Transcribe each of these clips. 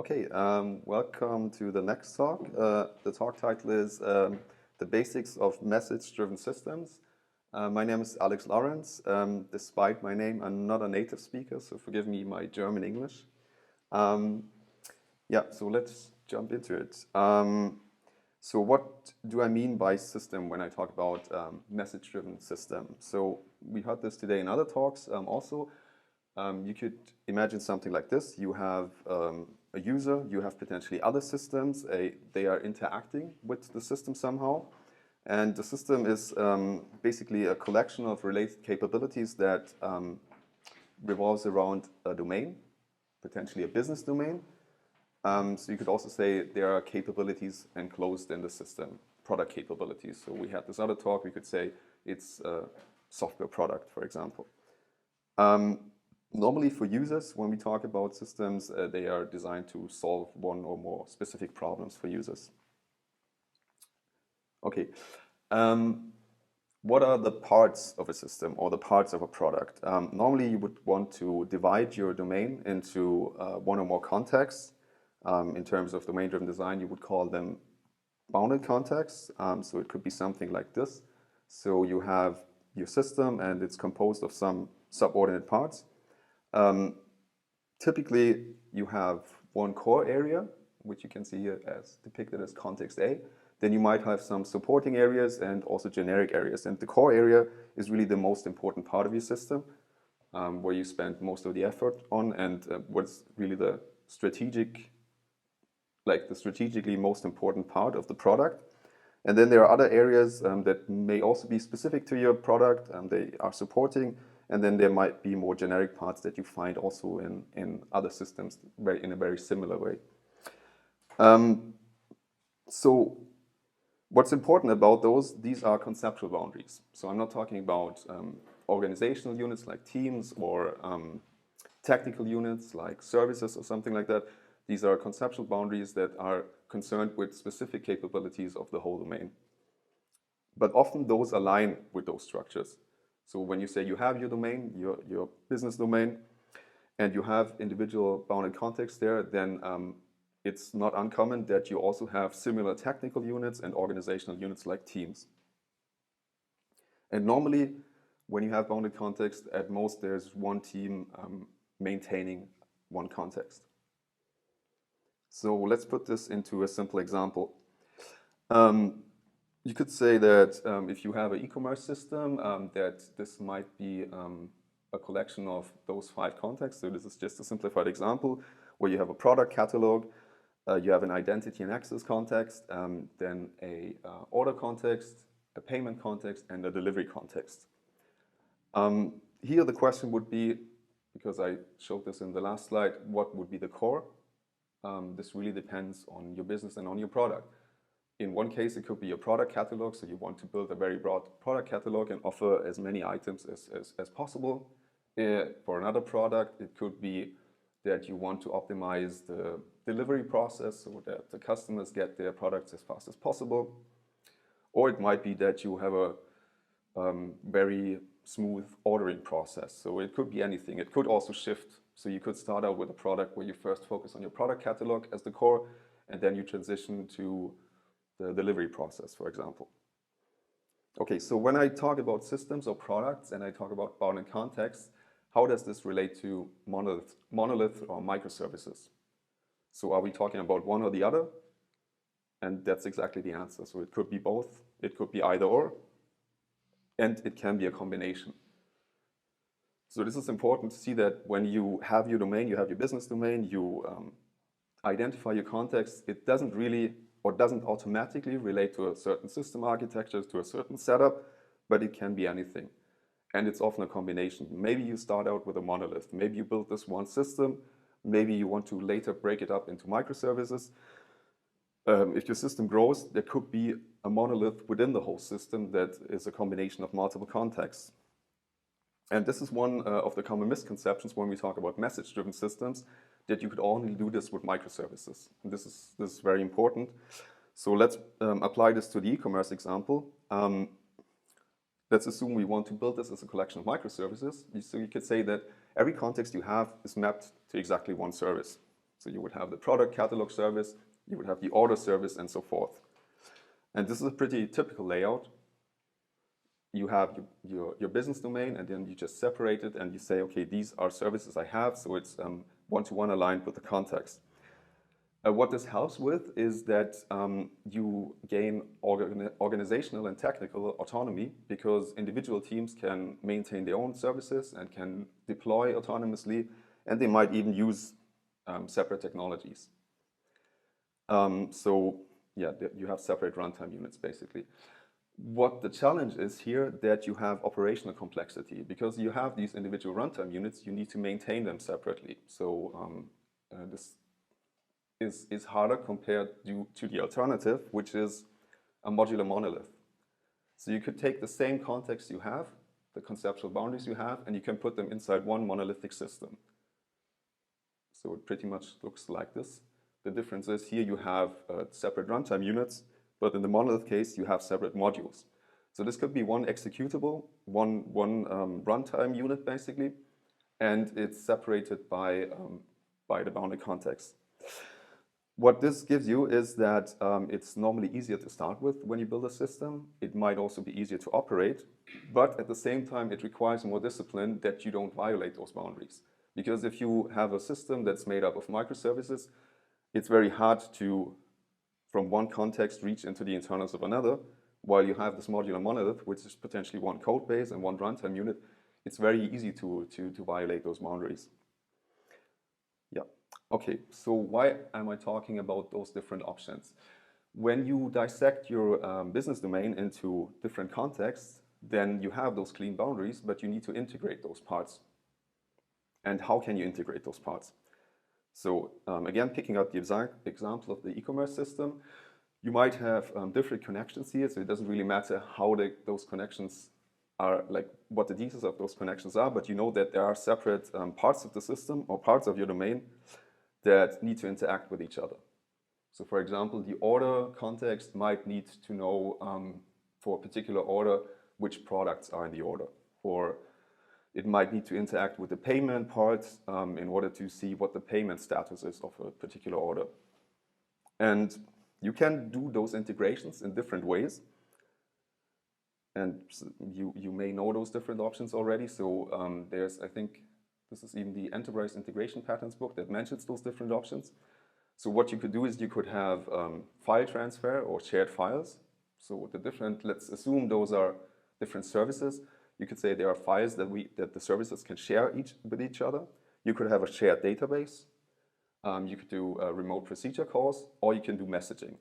Okay, welcome to the next talk. The talk title is The Basics of Message-Driven Systems. My name is Alex Lawrence. Despite my name, I'm not a native speaker, so forgive me my German English. Yeah, so let's jump into it. So what do I mean by system when I talk about message-driven system? So we heard this today in other talks also. You could imagine something like this. You have a user, you have potentially other systems, they are interacting with the system somehow. And the system is basically a collection of related capabilities that revolves around a domain, potentially a business domain. So you could also say there are capabilities enclosed in the system, product capabilities. So we had this other talk, we could say it's a software product, for example. Normally for users, when we talk about systems, they are designed to solve one or more specific problems for users. Okay, what are the parts of a system or the parts of a product? Normally you would want to divide your domain into one or more contexts. In terms of domain-driven design, you would call them bounded contexts. So it could be something like this. So you have your system and it's composed of some subordinate parts. Typically, you have one core area, which you can see here as depicted as context A. Then you might have some supporting areas and also generic areas. And the core area is really the most important part of your system, where you spend most of the effort on, and what's really the strategically most important part of the product. And then there are other areas that may also be specific to your product, they are supporting. And then there might be more generic parts that you find also in other systems in a very similar way. So what's important about these are conceptual boundaries. So I'm not talking about organizational units like teams or technical units like services or something like that. These are conceptual boundaries that are concerned with specific capabilities of the whole domain. But often those align with those structures. So when you say you have your domain, your business domain, and you have individual bounded contexts there, then it's not uncommon that you also have similar technical units and organizational units like teams. And normally, when you have bounded context, at most there's one team maintaining one context. So let's put this into a simple example. You could say that if you have an e-commerce system, that this might be a collection of those 5 contexts. So this is just a simplified example where you have a product catalog, you have an identity and access context, then a order context, a payment context, and a delivery context. Here the question would be, because I showed this in the last slide, what would be the core? This really depends on your business and on your product. In one case, it could be a product catalog, so you want to build a very broad product catalog and offer as many items as possible. For another product, it could be that you want to optimize the delivery process so that the customers get their products as fast as possible. Or it might be that you have a very smooth ordering process. So it could be anything. It could also shift. So you could start out with a product where you first focus on your product catalog as the core, and then you transition to the delivery process, for example. Okay, so when I talk about systems or products and I talk about bounded context, how does this relate to monolith or microservices? So are we talking about one or the other? And that's exactly the answer. So it could be both, it could be either or, and it can be a combination. So this is important to see that when you have your domain, you have your business domain, you identify your context, it doesn't really or doesn't automatically relate to a certain system architecture, to a certain setup, but it can be anything. And it's often a combination. Maybe you start out with a monolith. Maybe you build this one system. Maybe you want to later break it up into microservices. If your system grows, there could be a monolith within the whole system that is a combination of multiple contexts. And this is one of the common misconceptions when we talk about message-driven systems, that you could only do this with microservices. And this is very important. So let's apply this to the e-commerce example. Let's assume we want to build this as a collection of microservices. So you could say that every context you have is mapped to exactly one service. So you would have the product catalog service, you would have the order service, and so forth. And this is a pretty typical layout. You have your business domain, and then you just separate it, and you say, okay, these are services I have, so it's one-to-one aligned with the context. What this helps with is that you gain organizational and technical autonomy, because individual teams can maintain their own services and can deploy autonomously, and they might even use separate technologies. So yeah, you have separate runtime units basically. What the challenge is here, that you have operational complexity. Because you have these individual runtime units, you need to maintain them separately. So this is harder compared to the alternative, which is a modular monolith. So you could take the same context you have, the conceptual boundaries you have, and you can put them inside one monolithic system. So it pretty much looks like this. The difference is here you have separate runtime units, but in the monolith case, you have separate modules. So this could be one executable, one runtime unit basically, and it's separated by the bounded context. What this gives you is that it's normally easier to start with when you build a system. It might also be easier to operate, but at the same time, it requires more discipline that you don't violate those boundaries. Because if you have a system that's made up of microservices, it's very hard to, from one context, reach into the internals of another. While you have this modular monolith, which is potentially one code base and one runtime unit, it's very easy to violate those boundaries. Yeah. Okay, so why am I talking about those different options? When you dissect your business domain into different contexts, then you have those clean boundaries, but you need to integrate those parts. And how can you integrate those parts? So again, picking up the example of the e-commerce system, you might have different connections here, so it doesn't really matter how those connections are, like what the details of those connections are, but you know that there are separate parts of the system or parts of your domain that need to interact with each other. So for example, the order context might need to know for a particular order which products are in the order, or it might need to interact with the payment part in order to see what the payment status is of a particular order. And you can do those integrations in different ways. And you may know those different options already. So there's, I think, this is even the Enterprise Integration Patterns book that mentions those different options. So what you could do is you could have file transfer or shared files. So the different, let's assume those are different services. You could say there are files that the services can share with each other. You could have a shared database. You could do remote procedure calls, or you can do messaging.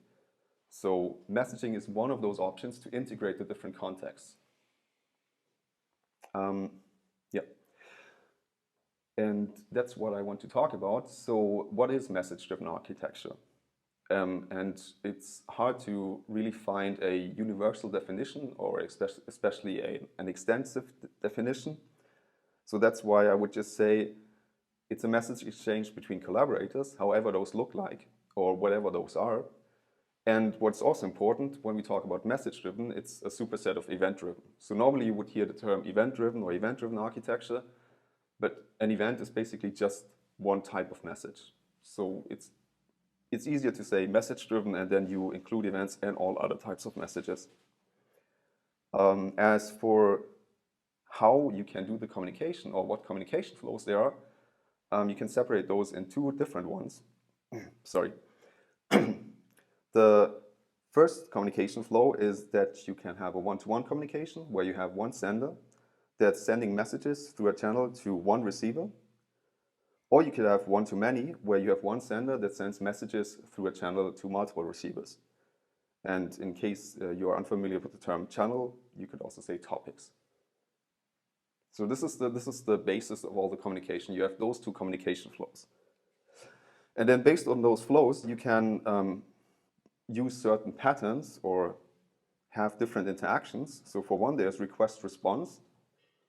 So messaging is one of those options to integrate the different contexts. Yeah. And that's what I want to talk about. So what is message-driven architecture? And it's hard to really find a universal definition, or especially an extensive definition. So that's why I would just say it's a message exchange between collaborators, however those look like, or whatever those are. And what's also important when we talk about message-driven, it's a superset of event-driven. So normally you would hear the term event-driven or event-driven architecture, but an event is basically just one type of message. So it's easier to say message-driven, and then you include events and all other types of messages. As for how you can do the communication, or what communication flows there are, you can separate those in two different ones. Sorry. The first communication flow is that you can have a one-to-one communication where you have one sender that's sending messages through a channel to one receiver. Or you could have one-to-many, where you have one sender that sends messages through a channel to multiple receivers. And in case you're unfamiliar with the term channel, you could also say topics. So this is the basis of all the communication. You have those two communication flows. And then based on those flows, you can use certain patterns or have different interactions. So for one, there's request-response,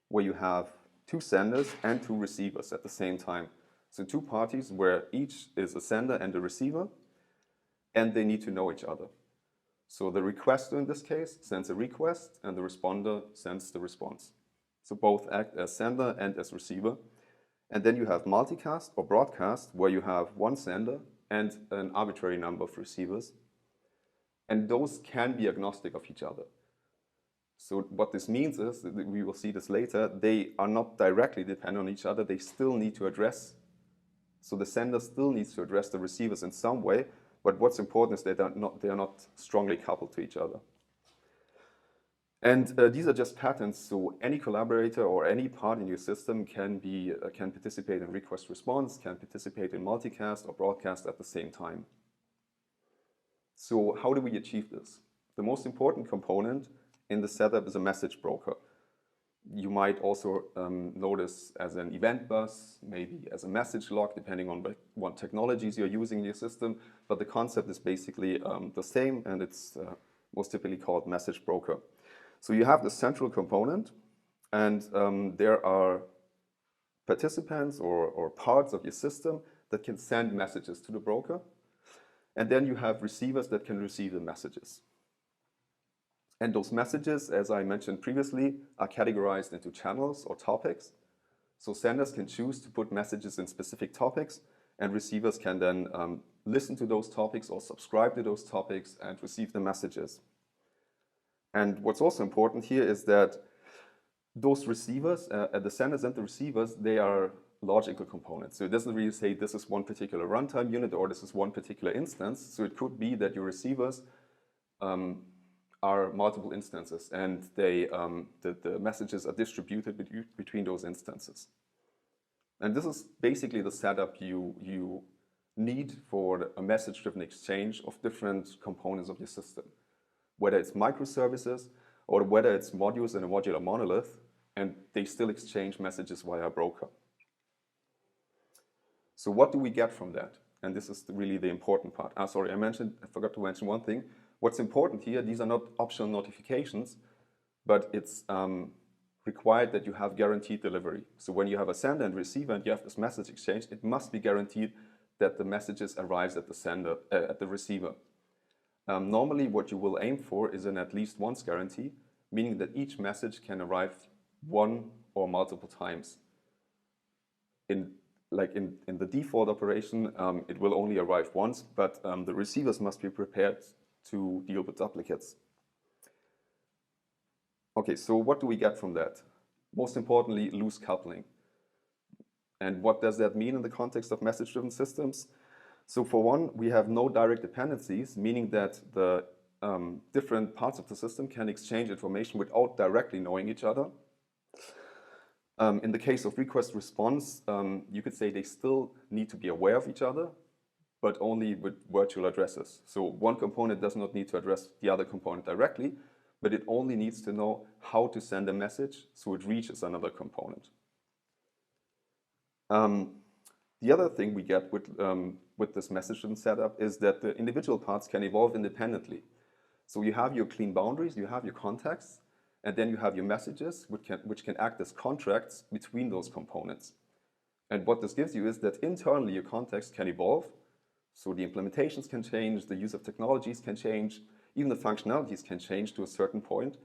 where you have two senders and two receivers at the same time. So two parties where each is a sender and a receiver, and they need to know each other. So the requester in this case sends a request, and the responder sends the response. So both act as sender and as receiver. And then you have multicast or broadcast, where you have one sender and an arbitrary number of receivers. And those can be agnostic of each other. So what this means is, we will see this later, they are not directly dependent on each other. They still need to address, so the sender still needs to address the receivers in some way, but what's important is they are not strongly coupled to each other. And these are just patterns, so any collaborator or any part in your system can participate in request response, can participate in multicast or broadcast at the same time. So how do we achieve this? The most important component in the setup is a message broker. You might also notice as an event bus, maybe as a message log, depending on what technologies you're using in your system. But the concept is basically the same, and it's most typically called message broker. So you have the central component, and there are participants or parts of your system that can send messages to the broker. And then you have receivers that can receive the messages. And those messages, as I mentioned previously, are categorized into channels or topics. So senders can choose to put messages in specific topics, and receivers can then listen to those topics or subscribe to those topics and receive the messages. And what's also important here is that those receivers, the senders and the receivers, they are logical components. So it doesn't really say this is one particular runtime unit or this is one particular instance. So it could be that your receivers are multiple instances, and the messages are distributed between those instances. And this is basically the setup you need for a message-driven exchange of different components of your system, whether it's microservices or whether it's modules in a modular monolith, and they still exchange messages via a broker. So what do we get from that? And this is really the important part. Sorry, I forgot to mention one thing. What's important here, these are not optional notifications, but it's required that you have guaranteed delivery. So when you have a sender and receiver and you have this message exchange, it must be guaranteed that the messages arrives at the sender, at the receiver. Normally what you will aim for is an at least once guarantee, meaning that each message can arrive one or multiple times. In the default operation, it will only arrive once, but the receivers must be prepared to deal with duplicates. Okay, so what do we get from that? Most importantly, loose coupling. And what does that mean in the context of message-driven systems? So for one, we have no direct dependencies, meaning that the different parts of the system can exchange information without directly knowing each other. In the case of request response, you could say they still need to be aware of each other, but only with virtual addresses. So one component does not need to address the other component directly, but it only needs to know how to send a message so it reaches another component. The other thing we get with this messaging setup is that the individual parts can evolve independently. So you have your clean boundaries, you have your contexts, and then you have your messages, which can act as contracts between those components. And what this gives you is that internally your context can evolve. So the implementations can change, the use of technologies can change, even the functionalities can change to a certain point.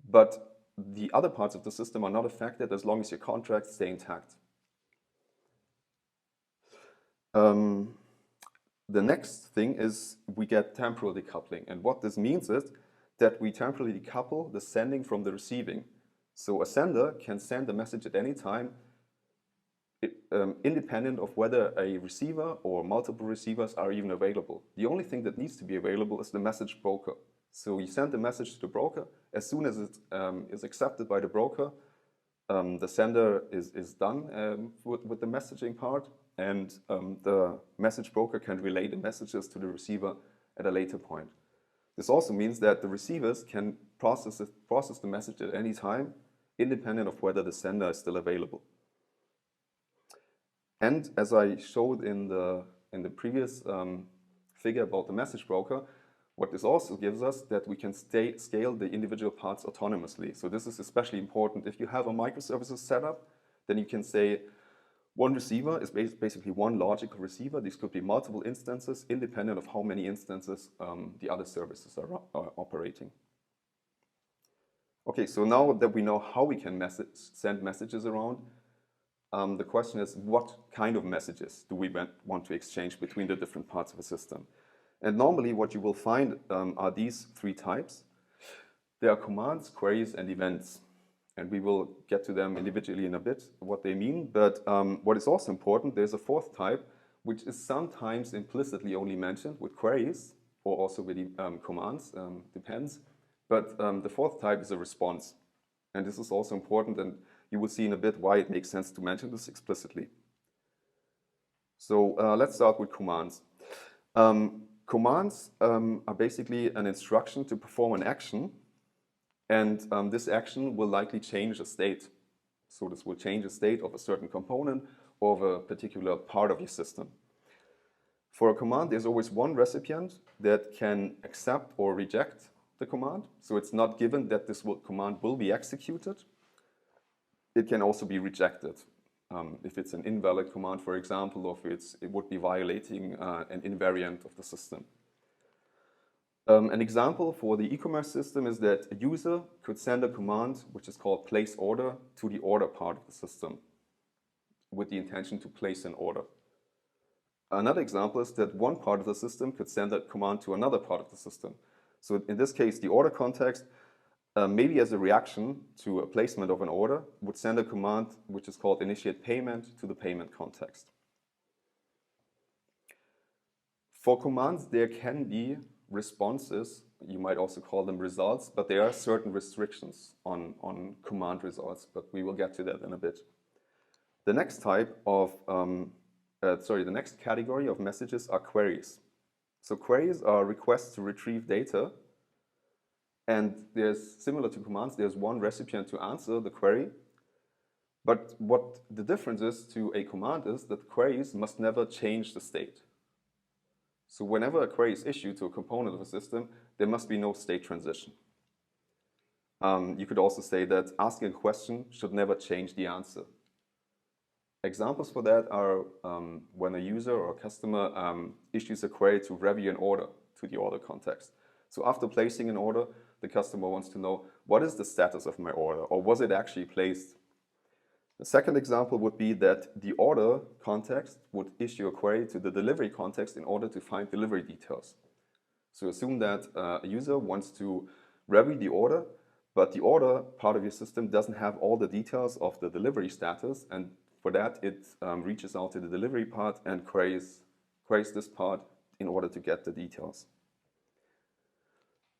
But the other parts of the system are not affected as long as your contracts stay intact. The next thing is we get temporal decoupling. And what this means is that we temporally decouple the sending from the receiving. So a sender can send a message at any time, independent of whether a receiver or multiple receivers are even available. The only thing that needs to be available is the message broker. So you send the message to the broker. As soon as it is accepted by the broker, the sender is done with the messaging part, and the message broker can relay the messages to the receiver at a later point. This also means that the receivers can process the message at any time, independent of whether the sender is still available. And as I showed in the previous figure about the message broker, what this also gives us that we can scale the individual parts autonomously. So this is especially important. If you have a microservices setup, then you can say one receiver is basically one logical receiver. These could be multiple instances, independent of how many instances the other services are operating. Okay, so now that we know how we can send messages around, the question is, what kind of messages do we want to exchange between the different parts of a system? And normally what you will find are these three types. There are commands, queries, and events. And we will get to them individually in a bit, what they mean. But what is also important, there's a fourth type, which is sometimes implicitly only mentioned with queries, or also with commands, depends. But the fourth type is a response. And this is also important, and you will see in a bit why it makes sense to mention this explicitly. So let's start with commands. Commands are basically an instruction to perform an action, and this action will likely change a state. So this will change the state of a certain component or of a particular part of your system. For a command, there's always one recipient that can accept or reject the command. So it's not given that this command will be executed. It can also be rejected. If it's an invalid command, for example, or if it would be violating an invariant of the system. An example for the e-commerce system is that a user could send a command which is called place order to the order part of the system with the intention to place an order. Another example is that one part of the system could send a command to another part of the system. So in this case, the order context, maybe as a reaction to a placement of an order, would send a command which is called initiate payment to the payment context. For commands, there can be responses, you might also call them results, but there are certain restrictions on command results, but we will get to that in a bit. The next type of, the next category of messages are queries. So queries are requests to retrieve data, and there's, similar to commands, there's one recipient to answer the query, but what the difference is to a command is that queries must never change the state. So whenever a query is issued to a component of a system, there must be no state transition. You could also say that asking a question should never change the answer. Examples for that are when a user or a customer issues a query to review an order to the order context. So after placing an order, the customer wants to know, what is the status of my order, or was it actually placed? The second example would be that the order context would issue a query to the delivery context in order to find delivery details. So assume that a user wants to review the order, but the order part of your system doesn't have all the details of the delivery status, and for that it reaches out to the delivery part and queries this part in order to get the details.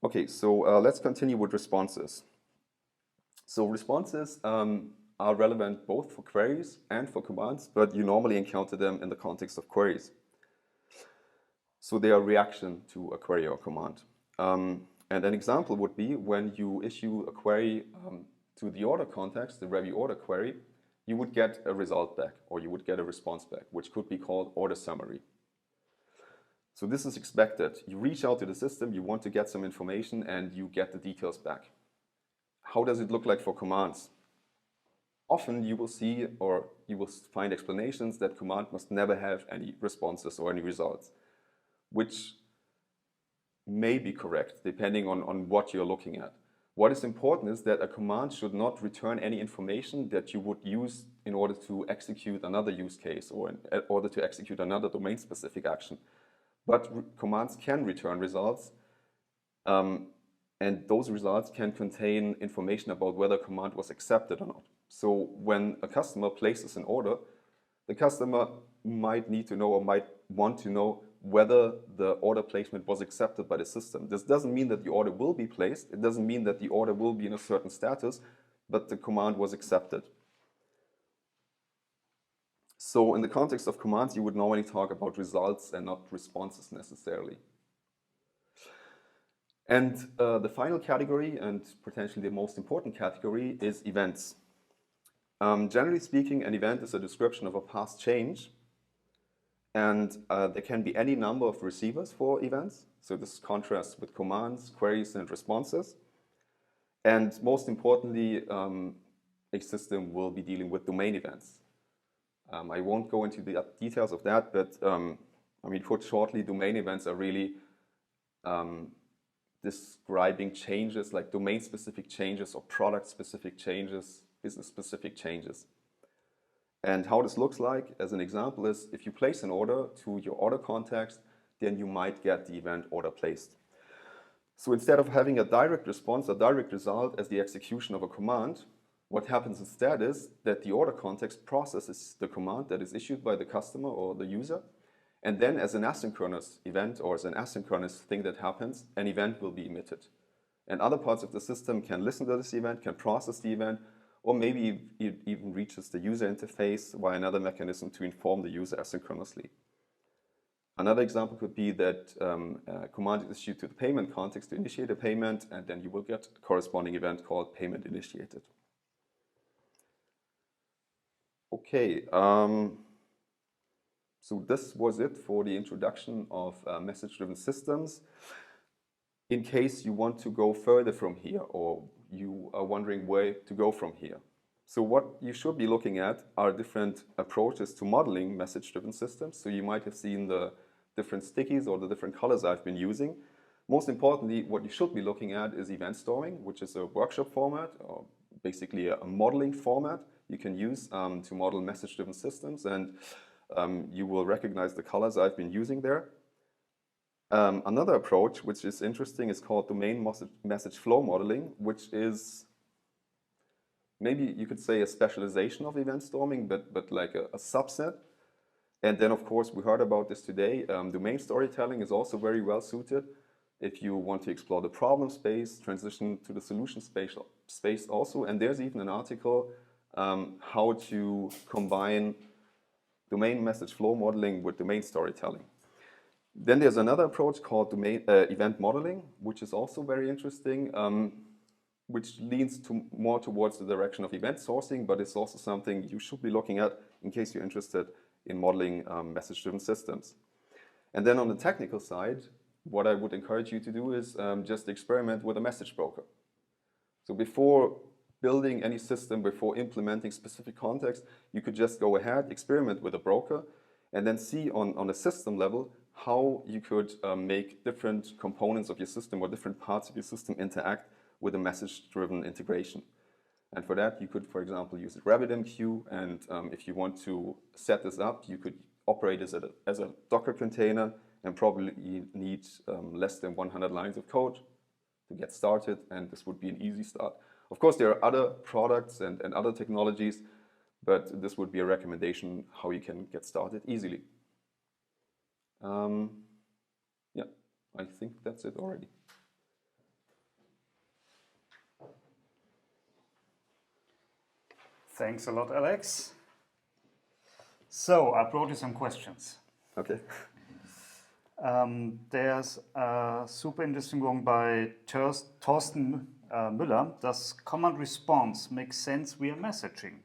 Okay, so let's continue with responses. So responses are relevant both for queries and for commands, but you normally encounter them in the context of queries. So they are reaction to a query or command. And an example would be when you issue a query to the order context, the review order query, you would get a result back, or you would get a response back, which could be called order summary. So this is expected. You reach out to the system, you want to get some information, and you get the details back. How does it look like for commands? Often you will see, or you will find explanations that command must never have any responses or any results, which may be correct depending on what you're looking at. What is important is that a command should not return any information that you would use in order to execute another use case or in order to execute another domain-specific action. But commands can return results, and those results can contain information about whether a command was accepted or not. So when a customer places an order, the customer might need to know or might want to know whether the order placement was accepted by the system. This doesn't mean that the order will be placed. It doesn't mean that the order will be in a certain status, but the command was accepted. So in the context of commands, you would normally talk about results and not responses necessarily. And the final category, and potentially the most important category, is events. Generally speaking, an event is a description of a past change, and there can be any number of receivers for events. So this contrasts with commands, queries, and responses. And most importantly, a system will be dealing with domain events. I won't go into the details of that, but I mean, put shortly, domain events are really describing changes like domain-specific changes or product-specific changes, business-specific changes. And how this looks like, as an example, is if you place an order to your order context, then you might get the event order placed. So instead of having a direct response, a direct result as the execution of a command, what happens instead is that the order context processes the command that is issued by the customer or the user, and then as an asynchronous event or as an asynchronous thing that happens, an event will be emitted. And other parts of the system can listen to this event, can process the event, or maybe it even reaches the user interface via another mechanism to inform the user asynchronously. Another example could be that a command is issued to the payment context to initiate a payment, and then you will get a corresponding event called payment initiated. Okay, so this was it for the introduction of message-driven systems. In case you want to go further from here, or you are wondering where to go from here. So what you should be looking at are different approaches to modeling message-driven systems. So you might have seen the different stickies or the different colors I've been using. Most importantly, what you should be looking at is event storming, which is a workshop format, or basically a modeling format you can use to model message-driven systems. And you will recognize the colors I've been using there. Another approach, which is interesting, is called domain message flow modeling, which is maybe you could say a specialization of event storming, but like a subset. And then, of course, we heard about this today. Domain storytelling is also very well suited if you want to explore the problem space, transition to the solution space also. And there's even an article how to combine domain message flow modeling with domain storytelling. Then there's another approach called event modeling, which is also very interesting, which leans more towards the direction of event sourcing, but it's also something you should be looking at in case you're interested in modeling message-driven systems. And then on the technical side, what I would encourage you to do is just experiment with a message broker. So before building any system, before implementing specific context, you could just go ahead, experiment with a broker, and then see on a system level how you could make different components of your system or different parts of your system interact with a message-driven integration. And for that, you could, for example, use a RabbitMQ, and if you want to set this up, you could operate as a Docker container and probably need less than 100 lines of code to get started, and this would be an easy start. Of course, there are other products and other technologies, but this would be a recommendation how you can get started easily. Yeah, I think that's it already. Thanks a lot, Alex. So I brought you some questions. Okay. There's a super interesting one by Thorsten Müller. Does command response make sense via messaging?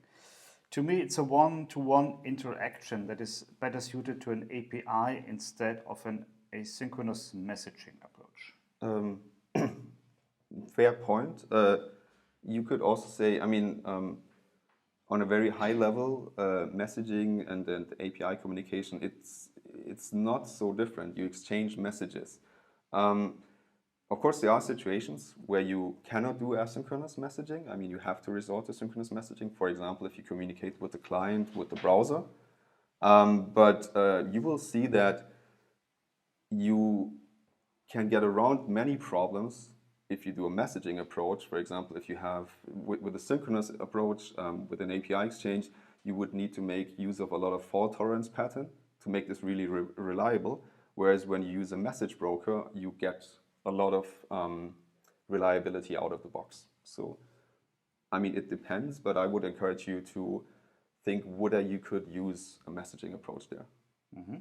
To me, it's a one-to-one interaction that is better suited to an API instead of an asynchronous messaging approach. Fair point. You could also say, I mean, on a very high level, messaging and API communication, it's not so different. You exchange messages. Of course, there are situations where you cannot do asynchronous messaging. I mean, you have to resort to synchronous messaging. For example, if you communicate with the client, with the browser. But you will see that you can get around many problems if you do a messaging approach. For example, if you have, with a synchronous approach, with an API exchange, you would need to make use of a lot of fault tolerance pattern to make this really reliable. Whereas when you use a message broker, you get a lot of reliability out of the box. So, I mean, it depends, but I would encourage you to think whether you could use a messaging approach there. Mm-hmm.